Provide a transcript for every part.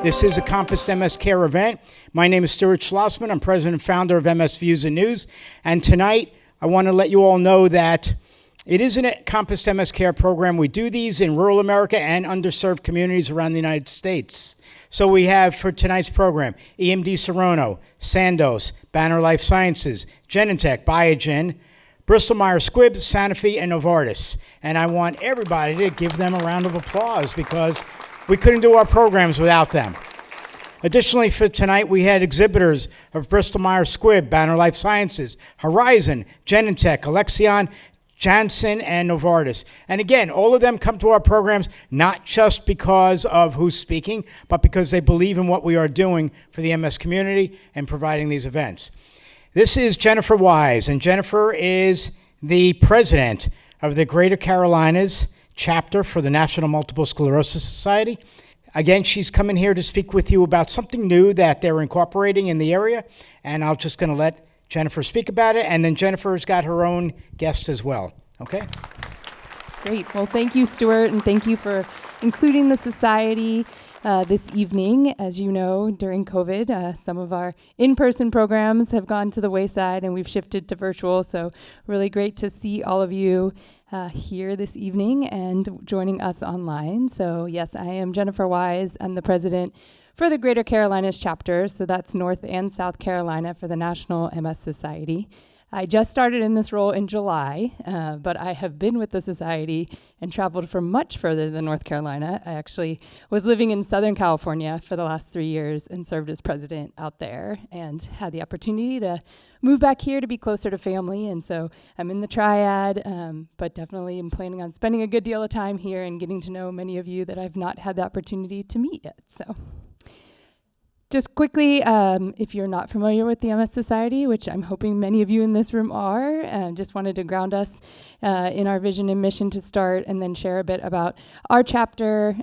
This is a Compass MS Care event. My name is Stuart Schlossman. I'm president and founder of MS Views and News. And tonight, I want to let you all know that it is a Compass MS Care program. We do these in rural America and underserved communities around the United States. So we have for tonight's program, EMD Serono, Sandoz, Banner Life Sciences, Genentech, Biogen, Bristol-Myers, Squibb, Sanofi, and Novartis. And I want everybody to give them a round of applause because we couldn't do our programs without them. Additionally, for tonight, we had exhibitors of Bristol-Myers, Squibb, Banner Life Sciences, Horizon, Genentech, Alexion, Janssen, and Novartis. And again, all of them come to our programs not just because of who's speaking, but because they believe in what we are doing for the MS community and providing these events. This is Jennifer Wise, and Jennifer is the president of the Greater Carolinas chapter for the National Multiple Sclerosis Society. Again, she's coming here to speak with you about something new that they're incorporating in the area, and I'm just going to let Jennifer speak about it, and then Jennifer's got her own guest as well. Okay? Great. Well, thank you, Stuart, and thank you for including the society this evening. As you know, during COVID, some of our in-person programs have gone to the wayside, and we've shifted to virtual, so really great to see all of you here this evening and joining us online. So yes, I am Jennifer Wise. I'm the president for the Greater Carolinas chapter, so that's North and South Carolina for the National MS Society. I just started in this role in July, but I have been with the society and traveled for much further than North Carolina. I actually was living in Southern California for the last 3 years and served as president out there and had the opportunity to move back here to be closer to family. And so I'm in the triad, but definitely am planning on spending a good deal of time here and getting to know many of you that I've not had the opportunity to meet yet. So just quickly, if you're not familiar with the MS Society, which I'm hoping many of you in this room are, just wanted to ground us in our vision and mission to start, and then share a bit about our chapter,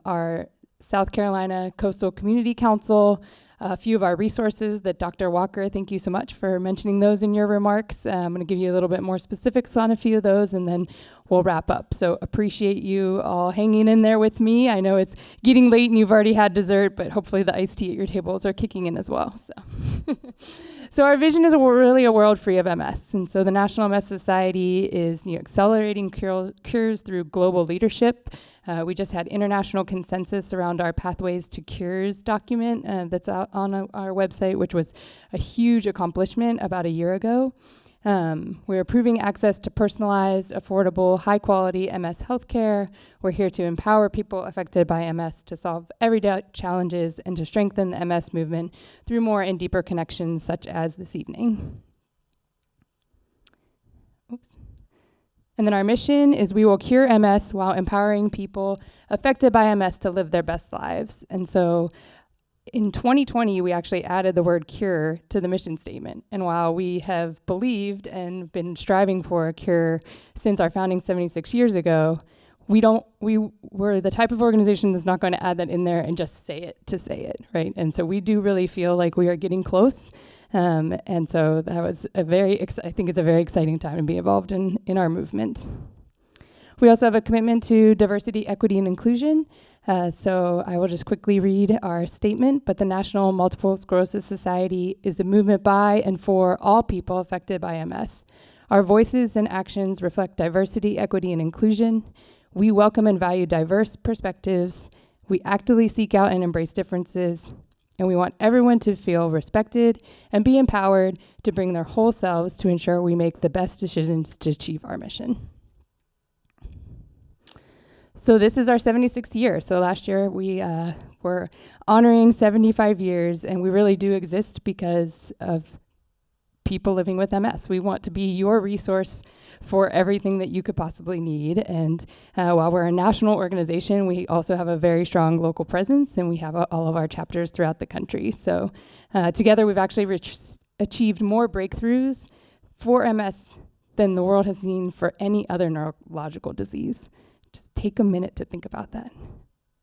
our South Carolina Coastal Community Council, a few of our resources that Dr. Walker, thank you so much for mentioning those in your remarks. I'm going to give you a little bit more specifics on a few of those, and then we'll wrap up. So appreciate you all hanging in there with me. I know it's getting late and you've already had dessert, but hopefully the iced tea at your tables are kicking in as well. So our vision is really a world free of MS. And so the National MS Society is accelerating cures through global leadership. We just had international consensus around our Pathways to Cures document that's out on our website, which was a huge accomplishment about a year ago. We're improving access to personalized, affordable, high-quality MS healthcare. We're here to empower people affected by MS to solve everyday challenges and to strengthen the MS movement through more and deeper connections such as this evening. Oops. And then our mission is we will cure MS while empowering people affected by MS to live their best lives. And so in 2020, we actually added the word cure to the mission statement. And while we have believed and been striving for a cure since our founding 76 years ago, we're the type of organization that's not going to add that in there and just say it to say it, right? And so we do really feel like we are getting close. And so that was I think it's a very exciting time to be involved in our movement. We also have a commitment to diversity, equity, and inclusion. So I will just quickly read our statement, but the National Multiple Sclerosis Society is a movement by and for all people affected by MS. Our voices and actions reflect diversity, equity, and inclusion. We welcome and value diverse perspectives. We actively seek out and embrace differences. And we want everyone to feel respected and be empowered to bring their whole selves to ensure we make the best decisions to achieve our mission. So this is our 76th year. So last year we were honoring 75 years, and we really do exist because of people living with MS. We want to be your resource for everything that you could possibly need. And while we're a national organization, we also have a very strong local presence, and we have all of our chapters throughout the country. So together we've actually achieved more breakthroughs for MS than the world has seen for any other neurological disease. Just take a minute to think about that.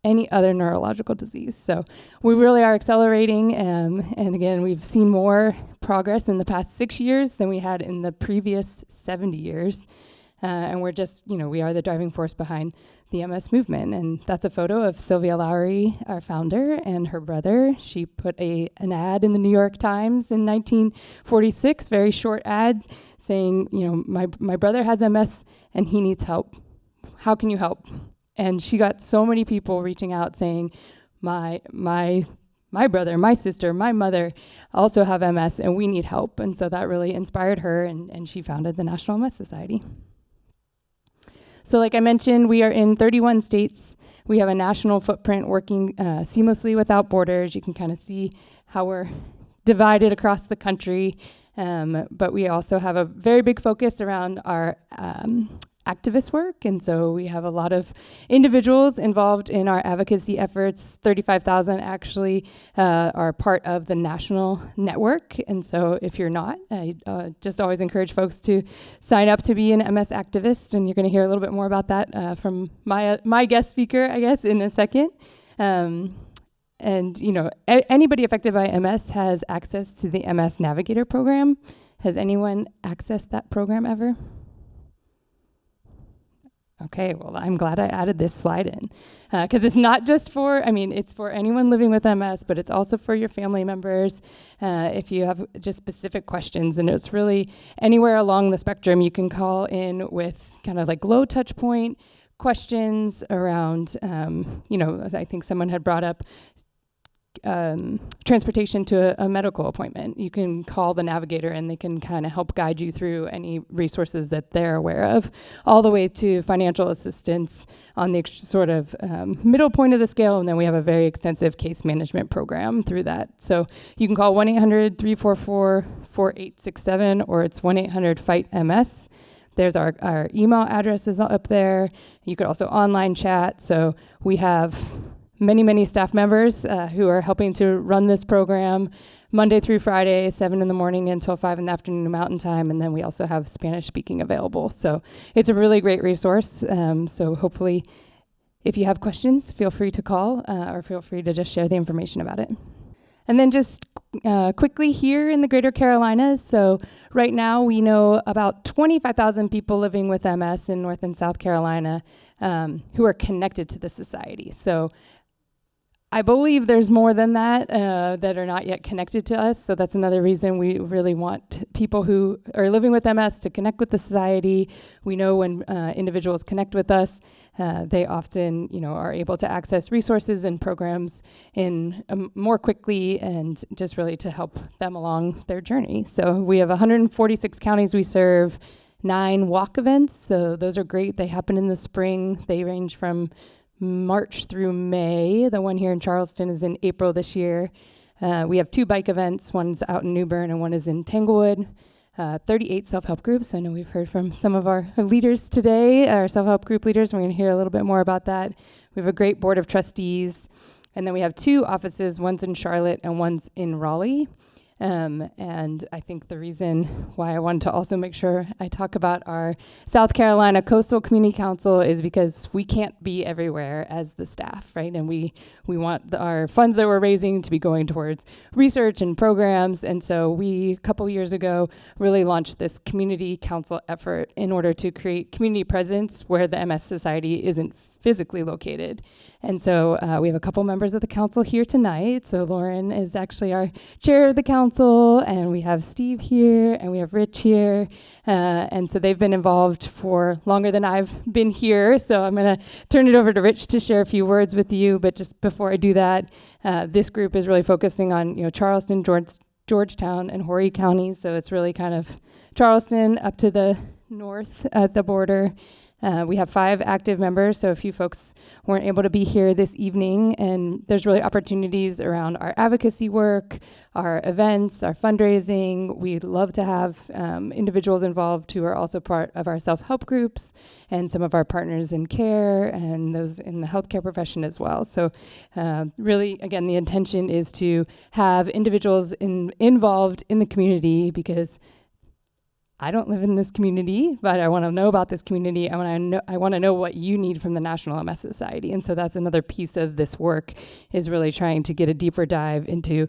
Any other neurological disease. So we really are accelerating, and again, we've seen more progress in the past 6 years than we had in the previous 70 years. And we're just, we are the driving force behind the MS movement. And that's a photo of Sylvia Lowry, our founder, and her brother. She put an ad in the New York Times in 1946, very short ad, saying, my brother has MS and he needs help. How can you help? And she got so many people reaching out saying, my brother, my sister, my mother also have MS and we need help. And so that really inspired her, and she founded the National MS Society. So like I mentioned, we are in 31 states. We have a national footprint working seamlessly without borders. You can kind of see how we're divided across the country. But we also have a very big focus around our activist work. And so we have a lot of individuals involved in our advocacy efforts. 35,000 actually are part of the national network. And so if you're not, I just always encourage folks to sign up to be an MS activist. And you're going to hear a little bit more about that from my guest speaker, I guess, in a second. Anybody affected by MS has access to the MS Navigator program. Has anyone accessed that program ever? Okay, well, I'm glad I added this slide in because it's not just it's for anyone living with MS, but it's also for your family members if you have just specific questions. And it's really anywhere along the spectrum you can call in with kind of like low touch point questions around, I think someone had brought up transportation to a medical appointment. You can call the navigator and they can kind of help guide you through any resources that they're aware of, all the way to financial assistance on the sort of middle point of the scale. And then we have a very extensive case management program through that. So you can call 1-800-344-4867 or it's 1-800-FIGHT-MS. There's our email addresses up there. You could also online chat. So we have many staff members who are helping to run this program Monday through Friday, 7 in the morning until 5 in the afternoon Mountain Time. And then we also have Spanish speaking available. So it's a really great resource. So hopefully, if you have questions, feel free to call or feel free to just share the information about it. And then just quickly here in the Greater Carolinas, so right now we know about 25,000 people living with MS in North and South Carolina who are connected to the society. So I believe there's more than that that are not yet connected to us. So that's another reason we really want people who are living with MS to connect with the society. We know when individuals connect with us, they often, are able to access resources and programs in more quickly and just really to help them along their journey. So we have 146 counties we serve, 9 walk events. So those are great. They happen in the spring. They range from March through May. The one here in Charleston is in April this year. We have 2 bike events. One's out in New Bern and one is in Tanglewood. 38 self-help groups. I know we've heard from some of our leaders today, our self-help group leaders. We're going to hear a little bit more about that. We have a great board of trustees. And then we have 2 offices. One's in Charlotte and one's in Raleigh. And I think the reason why I wanted to also make sure I talk about our South Carolina Coastal Community Council is because we can't be everywhere as the staff, right? And we want our funds that we're raising to be going towards research and programs. And so we, a couple years ago, really launched this community council effort in order to create community presence where the MS Society isn't physically located. And so we have a couple members of the council here tonight. So Lauren is actually our chair of the council, and we have Steve here, and we have Rich here. And so they've been involved for longer than I've been here. So I'm going to turn it over to Rich to share a few words with you. But just before I do that, this group is really focusing on Charleston, Georgetown, and Horry counties. So it's really kind of Charleston up to the north at the border. We have 5 active members, so a few folks weren't able to be here this evening, and there's really opportunities around our advocacy work, our events, our fundraising. We'd love to have individuals involved who are also part of our self-help groups and some of our partners in care and those in the healthcare profession as well. So really, again, the intention is to have individuals involved in the community because I don't live in this community, but I want to know about this community. I want to know what you need from the National MS Society. And so that's another piece of this work is really trying to get a deeper dive into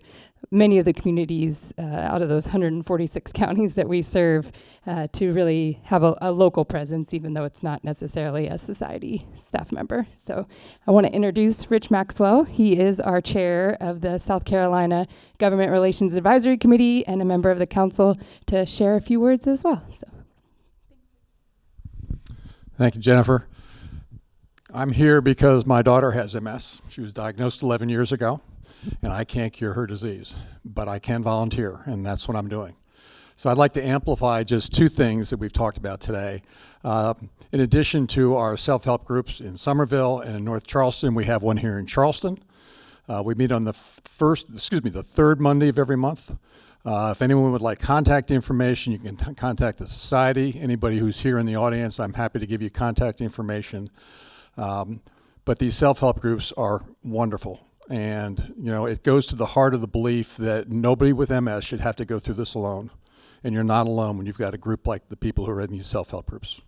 many of the communities out of those 146 counties that we serve to really have a local presence, even though it's not necessarily a society staff member. So I want to introduce Rich Maxwell. He is our chair of the South Carolina Government Relations Advisory Committee and a member of the council to share a few words as well. So. Thank you, Jennifer. I'm here because my daughter has MS. She was diagnosed 11 years ago, and I can't cure her disease, but I can volunteer, and that's what I'm doing. So I'd like to amplify just two things that we've talked about today. In addition to our self-help groups in Somerville and in North Charleston, we have one here in Charleston. We meet on the third Monday of every month. If anyone would like contact information, you can contact the society. Anybody who's here in the audience, I'm happy to give you contact information. But these self-help groups are wonderful. And, it goes to the heart of the belief that nobody with MS should have to go through this alone. And you're not alone when you've got a group like the people who are in these self-help groups.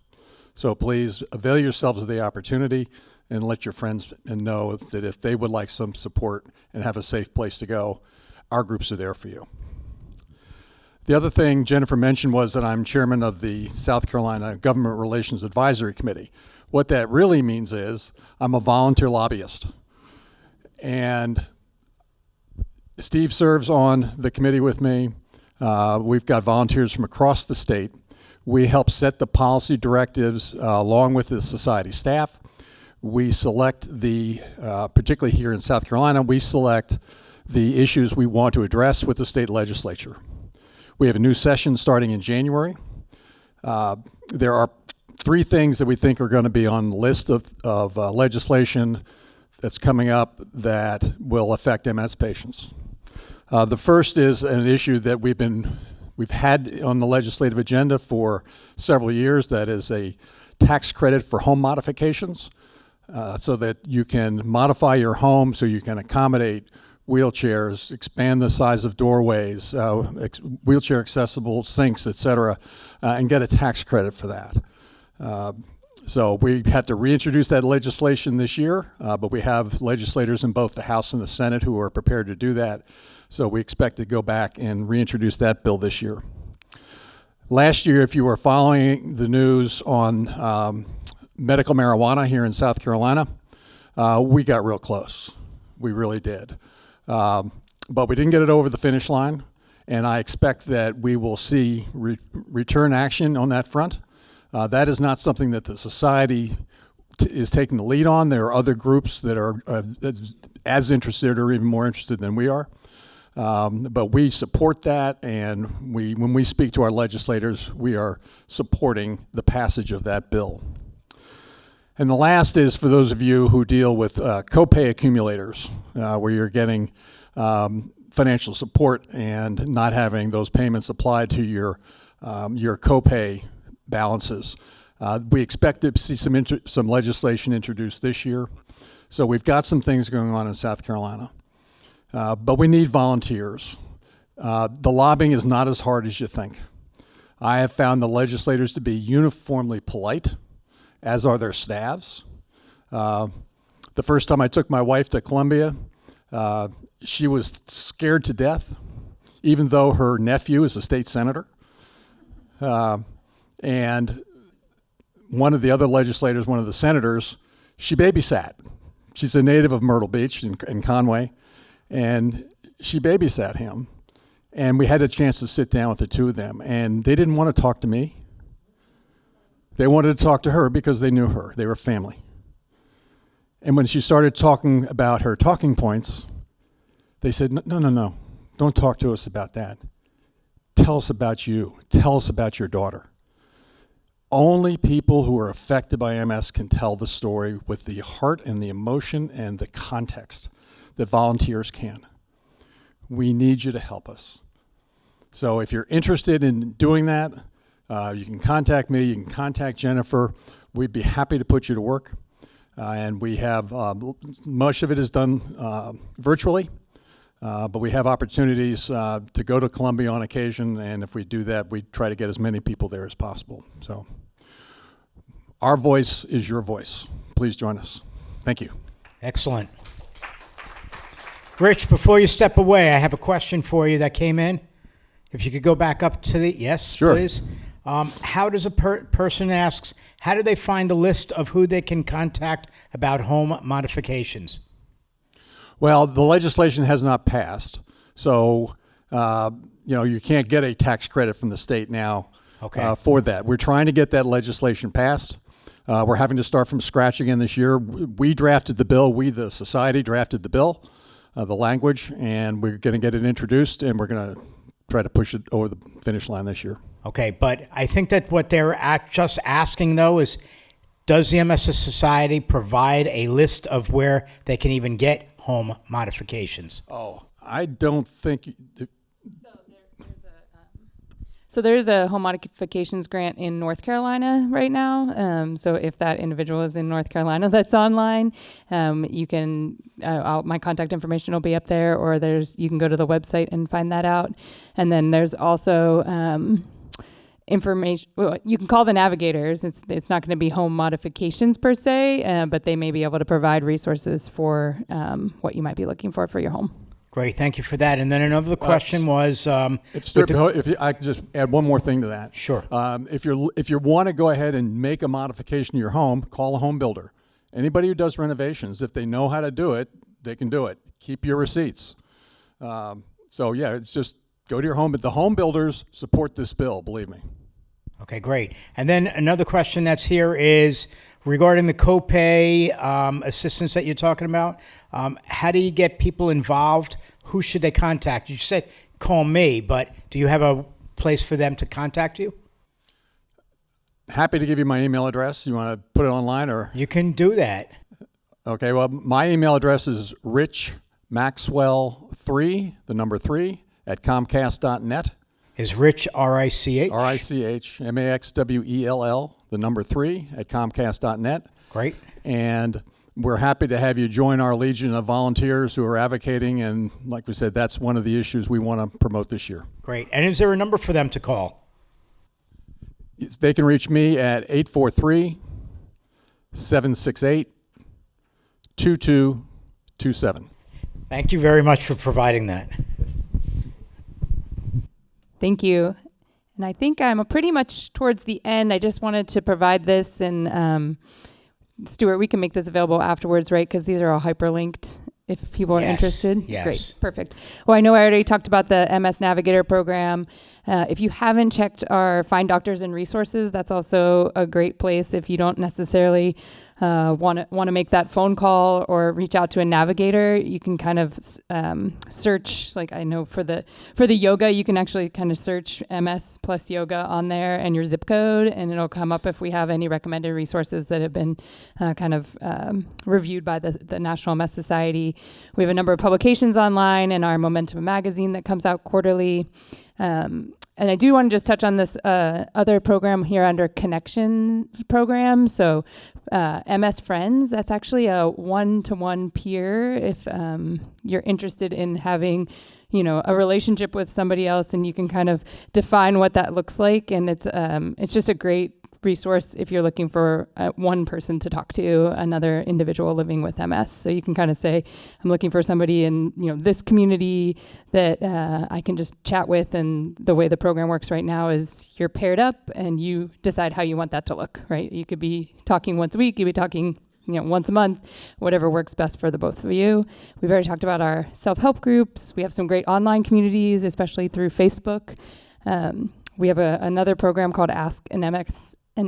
So please avail yourselves of the opportunity and let your friends know that if they would like some support and have a safe place to go, our groups are there for you. The other thing Jennifer mentioned was that I'm chairman of the South Carolina Government Relations Advisory Committee. What that really means is I'm a volunteer lobbyist. And Steve serves on the committee with me. We've got volunteers from across the state. We help set the policy directives along with the society staff. We select particularly here in South Carolina, we select the issues we want to address with the state legislature. We have a new session starting in January. There are three things that we think are going to be on the list of legislation that's coming up that will affect MS patients. The first is an issue that we've had on the legislative agenda for several years. That is a tax credit for home modifications, so that you can modify your home so you can accommodate wheelchairs, expand the size of doorways, wheelchair accessible sinks, etc., and get a tax credit for that. So we have to reintroduce that legislation this year, but we have legislators in both the House and the Senate who are prepared to do that. So we expect to go back and reintroduce that bill this year. Last year, if you were following the news on medical marijuana here in South Carolina, we got real close. We really did. But we didn't get it over the finish line, and I expect that we will see return action on that front. That is not something that the society is taking the lead on. There are other groups that are as interested or even more interested than we are. But we support that, and when we speak to our legislators, we are supporting the passage of that bill. And the last is for those of you who deal with copay accumulators, where you're getting financial support and not having those payments applied to your copay balances. We expect to see some legislation introduced this year. So we've got some things going on in South Carolina. But we need volunteers. The lobbying is not as hard as you think. I have found the legislators to be uniformly polite, as are their staffs. The first time I took my wife to Columbia, she was scared to death, even though her nephew is a state senator. And one of the other legislators, one of the senators, she babysat. She's a native of Myrtle Beach in Conway, and she babysat him. And we had a chance to sit down with the two of them, and they didn't want to talk to me. They wanted to talk to her because they knew her. They were family. And when she started talking about her talking points, they said, no, don't talk to us about that. Tell us about you. Tell us about your daughter. Only people who are affected by MS can tell the story with the heart and the emotion and the context that volunteers can. We need you to help us. So if you're interested in doing that, you can contact me, you can contact Jennifer. We'd be happy to put you to work. And we have, much of it is done virtually, but we have opportunities to go to Columbia on occasion, and if we do that, we try to get as many people there as possible. So our voice is your voice. Please join us. Thank you. Excellent. Rich, before you step away, I have a question for you that came in. If you could go back up to the, yes, Sure. please. How does a person asks, how do they find a list of who they can contact about home modifications? Well, the legislation has not passed, so you can't get a tax credit from the state now for that. We're trying to get that legislation passed. We're having to start from scratch again this year. We drafted the bill. We, the society, drafted the bill, the language, and we're going to get it introduced, and we're going to try to push it over the finish line this year. Okay, but I think that what they're just asking, though, is does the MS Society provide a list of where they can even get home modifications? Oh, I don't think... So there's a home modifications grant in North Carolina right now. So if that individual is in North Carolina that's online, you can, my contact information will be up there, or you can go to the website and find that out. And then there's also information, well, you can call the navigators. It's not going to be home modifications per se, but they may be able to provide resources for what you might be looking for your home. Great, thank you for that. And then another question was... if I could just add one more thing to that. Sure. If you want to go ahead and make a modification to your home, call a home builder. Anybody who does renovations, if they know how to do it, they can do it. Keep your receipts. It's just go to your home. But the home builders support this bill, believe me. Okay, great. And then another question that's here is regarding the copay assistance that you're talking about. How do you get people involved? Who should they contact? You said call me, but do you have a place for them to contact you? Happy to give you my email address. You want to put it online, or? You can do that. Okay, well, my email address is richmaxwell3, the number 3, at comcast.net. Is Rich R-I-C-H? R-I-C-H, M-A-X-W-E-L-L, the number 3, at comcast.net. Great. And we're happy to have you join our legion of volunteers who are advocating, and like we said, that's one of the issues we want to promote this year. Great. And is there a number for them to call? They can reach me at 843-768-2227. Thank you very much for providing that. Thank you. And I think I'm pretty much towards the end. I just wanted to provide this, and Stuart, we can make this available afterwards, right? Because these are all hyperlinked if people are interested. Yes. Great, perfect. Well, I know I already talked about the MS Navigator program. If you haven't checked our Find Doctors and Resources, that's also a great place if you don't necessarily want to make that phone call or reach out to a navigator. You can kind of search, like I know for the yoga, you can actually kind of search MS plus yoga on there and your zip code, and it'll come up if we have any recommended resources that have been reviewed by the National MS Society. We have a number of publications online and our Momentum magazine that comes out quarterly. And I do want to just touch on this other program here under Connection program. So MS Friends, that's actually a one-to-one peer if you're interested in having a relationship with somebody else, and you can kind of define what that looks like. And it's just a great resource if you're looking for one person to talk to, another individual living with MS. So you can kind of say, I'm looking for somebody in this community that I can just chat with. And the way the program works right now is you're paired up and you decide how you want that to look, right? You could be talking once a week, you could be talking once a month, whatever works best for the both of you. We've already talked about our self-help groups. We have some great online communities, especially through Facebook. We have another program called Ask an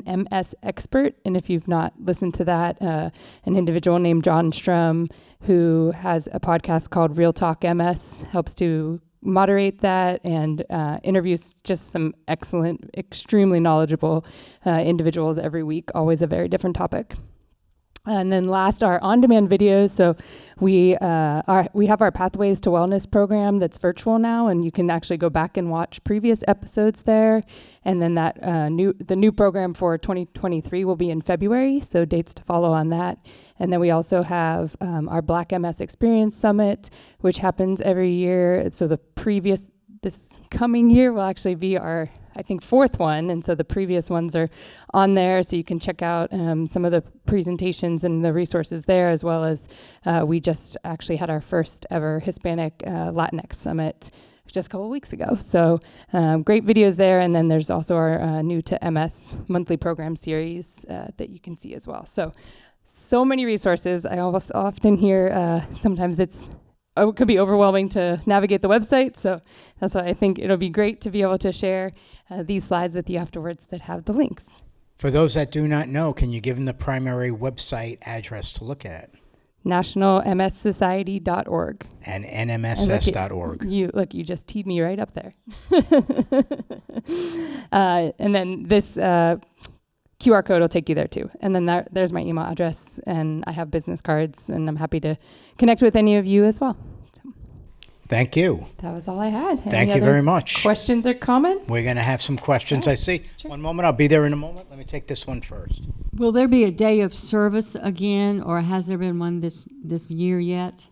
MS Expert, and if you've not listened to that, an individual named John Strum, who has a podcast called Real Talk MS, helps to moderate that and interviews just some excellent, extremely knowledgeable individuals every week, always a very different topic. And then last, our on-demand videos. So we have our Pathways to Wellness program that's virtual now, and you can actually go back and watch previous episodes there. And then the new program for 2023 will be in February, so dates to follow on that. And then we also have our Black MS Experience Summit, which happens every year. So this coming year will actually be our I think, fourth one. And so the previous ones are on there, so you can check out some of the presentations and the resources there, as well as we just actually had our first ever Hispanic Latinx Summit just a couple weeks ago. So great videos there. And then there's also our New to MS monthly program series that you can see as well. So many resources. I almost often hear sometimes it could be overwhelming to navigate the website. So that's why I think it'll be great to be able to share these slides with you afterwards that have the links. For those that do not know, can you give them the primary website address to look at? nationalmssociety.org. And nmss.org. You just teed me right up there. And then this QR code will take you there too. And then there's my email address, and I have business cards, and I'm happy to connect with any of you as well. So Thank you. that was all I had. Thank you very much. Questions or comments? We're going to have some questions, Sure, I see. sure. One moment, I'll be there in a moment. Let me take this one first. Will there be a day of service again, or has there been one this year yet?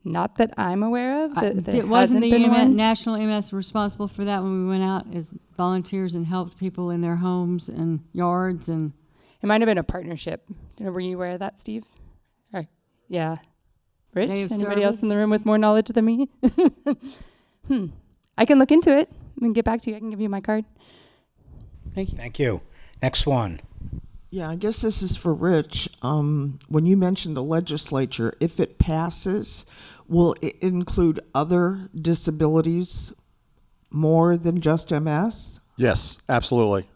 Not that I'm aware of. There Wasn't hasn't the been one. National MS responsible for that when we went out as volunteers and helped people in their homes and yards? And It might have been a partnership. Were you aware of that, Steve? Yeah. Rich? Day of Anybody else service? in the room with more knowledge than me? I can look into it and get back to you. I can give you my card. thank you. Thank you. Next one. Yeah, I guess this is for Rich. When you mentioned the legislature, if it passes, will it include other disabilities more than just MS? Yes, absolutely.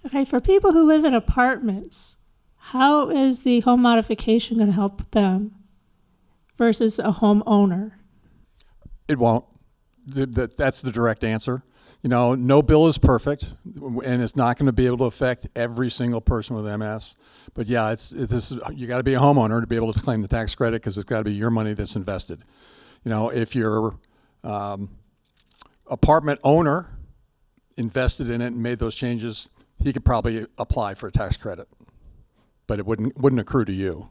Okay, for people who live in apartments, how is the home modification going to help them versus a homeowner? It won't. That's the direct answer. No bill is perfect, and it's not going to be able to affect every single person with MS. But yeah, you got to be a homeowner to be able to claim the tax credit, because it's got to be your money that's invested. If you're apartment owner invested in it and made those changes, he could probably apply for a tax credit, but it wouldn't accrue to you.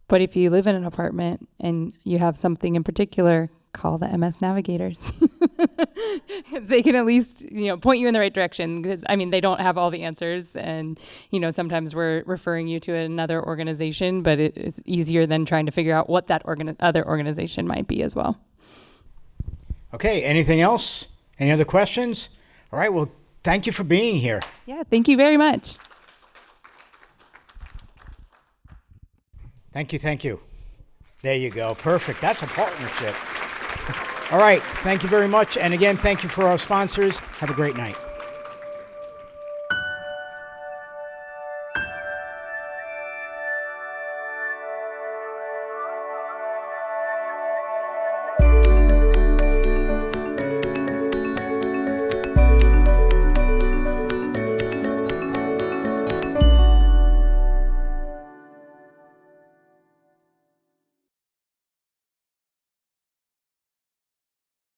But if you live in an apartment and you have something in particular, call the MS navigators. Because they can at least, point you in the right direction. Because, they don't have all the answers. And, sometimes we're referring you to another organization, but it is easier than trying to figure out what that other organization might be as well. Okay, anything else? Any other questions? All right, well, thank you for being here. Yeah, thank you very much. Thank you. There you go. Perfect. That's a partnership. All right, thank you very much. And again, thank you for our sponsors. Have a great night.